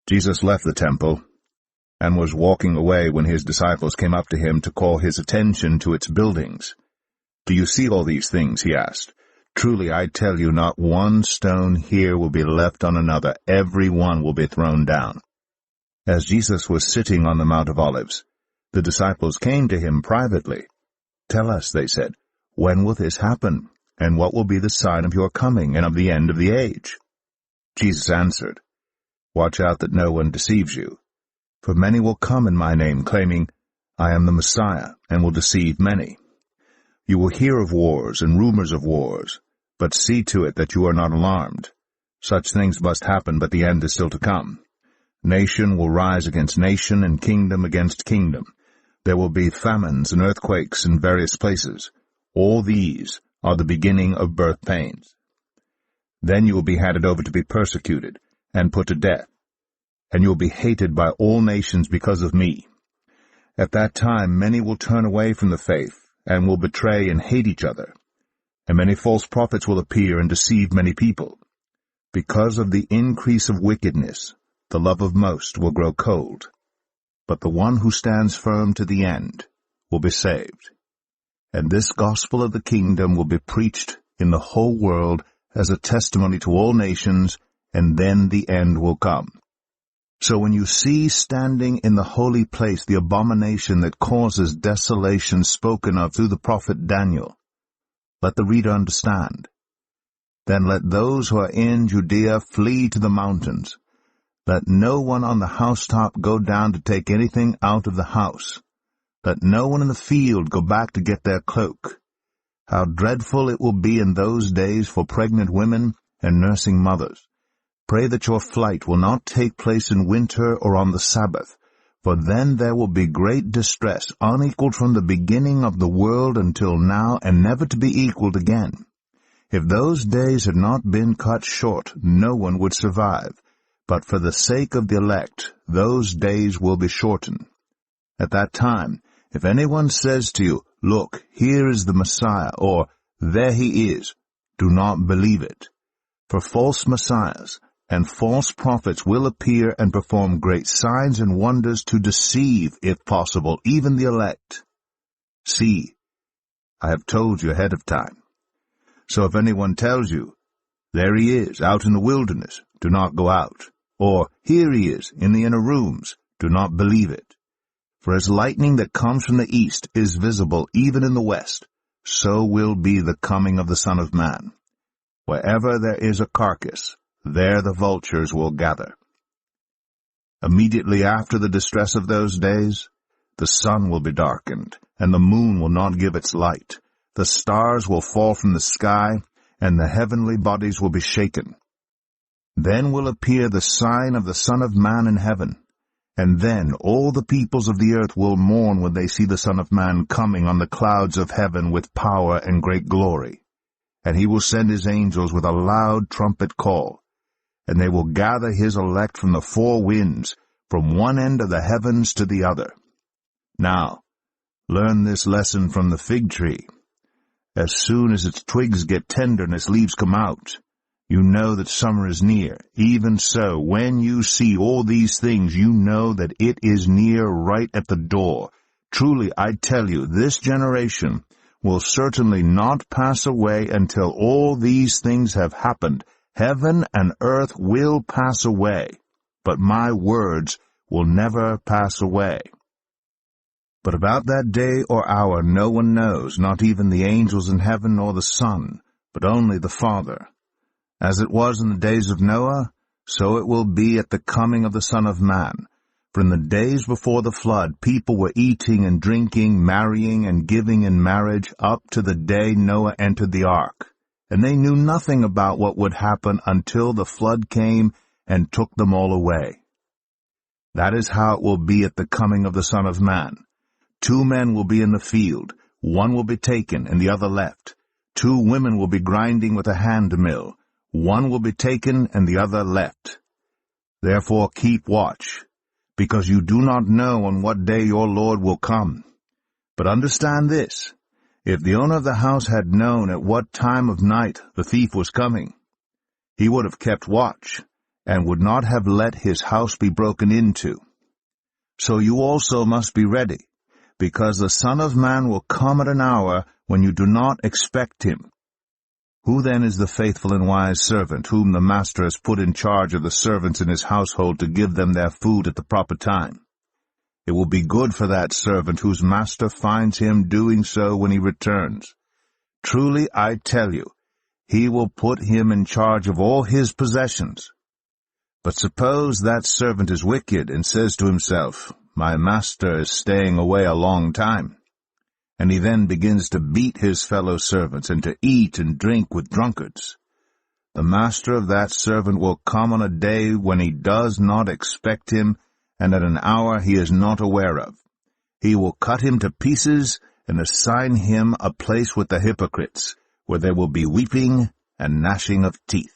Jesus left the temple and was walking away when his disciples came up to him to call his attention to its buildings. "Do you see all these things?" he asked. "Truly I tell you, not one stone here will be left on another. Every one will be thrown down." As Jesus was sitting on the Mount of Olives, the disciples came to him privately. "Tell us," they said, "when will this happen? And what will be the sign of your coming and of the end of the age?" Jesus answered, "Watch out that no one deceives you. For many will come in my name, claiming, 'I am the Messiah,' and will deceive many. You will hear of wars and rumors of wars, but see to it that you are not alarmed. Such things must happen, but the end is still to come. Nation will rise against nation, and kingdom against kingdom. There will be famines and earthquakes in various places. All these are the beginning of birth pains. Then you will be handed over to be persecuted and put to death, and you will be hated by all nations because of me. At that time many will turn away from the faith, and will betray and hate each other. And many false prophets will appear and deceive many people. Because of the increase of wickedness, the love of most will grow cold. But the one who stands firm to the end will be saved. And this gospel of the kingdom will be preached in the whole world as a testimony to all nations, and then the end will come. So when you see standing in the holy place the abomination that causes desolation spoken of through the prophet Daniel, let the reader understand. Then let those who are in Judea flee to the mountains. Let no one on the housetop go down to take anything out of the house. Let no one in the field go back to get their cloak. How dreadful it will be in those days for pregnant women and nursing mothers. Pray that your flight will not take place in winter or on the Sabbath, for then there will be great distress, unequaled from the beginning of the world until now, and never to be equaled again. If those days had not been cut short, no one would survive. But for the sake of the elect, those days will be shortened. At that time, if anyone says to you, 'Look, here is the Messiah,' or 'There he is,' do not believe it. For false messiahs and false prophets will appear and perform great signs and wonders to deceive, if possible, even the elect. See, I have told you ahead of time. So if anyone tells you, 'There he is, out in the wilderness,' do not go out. Or, 'Here he is, in the inner rooms,' do not believe it. For as lightning that comes from the east is visible even in the west, so will be the coming of the Son of Man. Wherever there is a carcass, there the vultures will gather. Immediately after the distress of those days, the sun will be darkened, and the moon will not give its light. The stars will fall from the sky, and the heavenly bodies will be shaken. Then will appear the sign of the Son of Man in heaven. And then all the peoples of the earth will mourn when they see the Son of Man coming on the clouds of heaven with power and great glory. And he will send his angels with a loud trumpet call, and they will gather his elect from the four winds, from one end of the heavens to the other. Now, learn this lesson from the fig tree. As soon as its twigs get tender and its leaves come out, you know that summer is near. Even so, when you see all these things, you know that it is near, right at the door. Truly, I tell you, this generation will certainly not pass away until all these things have happened. Heaven and earth will pass away, but my words will never pass away. But about that day or hour no one knows, not even the angels in heaven nor the Son, but only the Father. As it was in the days of Noah, so it will be at the coming of the Son of Man. For in the days before the flood, people were eating and drinking, marrying and giving in marriage, up to the day Noah entered the ark. And they knew nothing about what would happen until the flood came and took them all away. That is how it will be at the coming of the Son of Man. 2 men will be in the field, one will be taken and the other left. 2 women will be grinding with a hand mill, one will be taken and the other left. Therefore keep watch, because you do not know on what day your Lord will come. But understand this, if the owner of the house had known at what time of night the thief was coming, he would have kept watch and would not have let his house be broken into. So you also must be ready, because the Son of Man will come at an hour when you do not expect him. Who then is the faithful and wise servant, whom the master has put in charge of the servants in his household to give them their food at the proper time? It will be good for that servant whose master finds him doing so when he returns. Truly, I tell you, he will put him in charge of all his possessions. But suppose that servant is wicked and says to himself, My master is staying away a long time. And he then begins to beat his fellow servants and to eat and drink with drunkards. The master of that servant will come on a day when he does not expect him, and at an hour he is not aware of. He will cut him to pieces and assign him a place with the hypocrites, where there will be weeping and gnashing of teeth.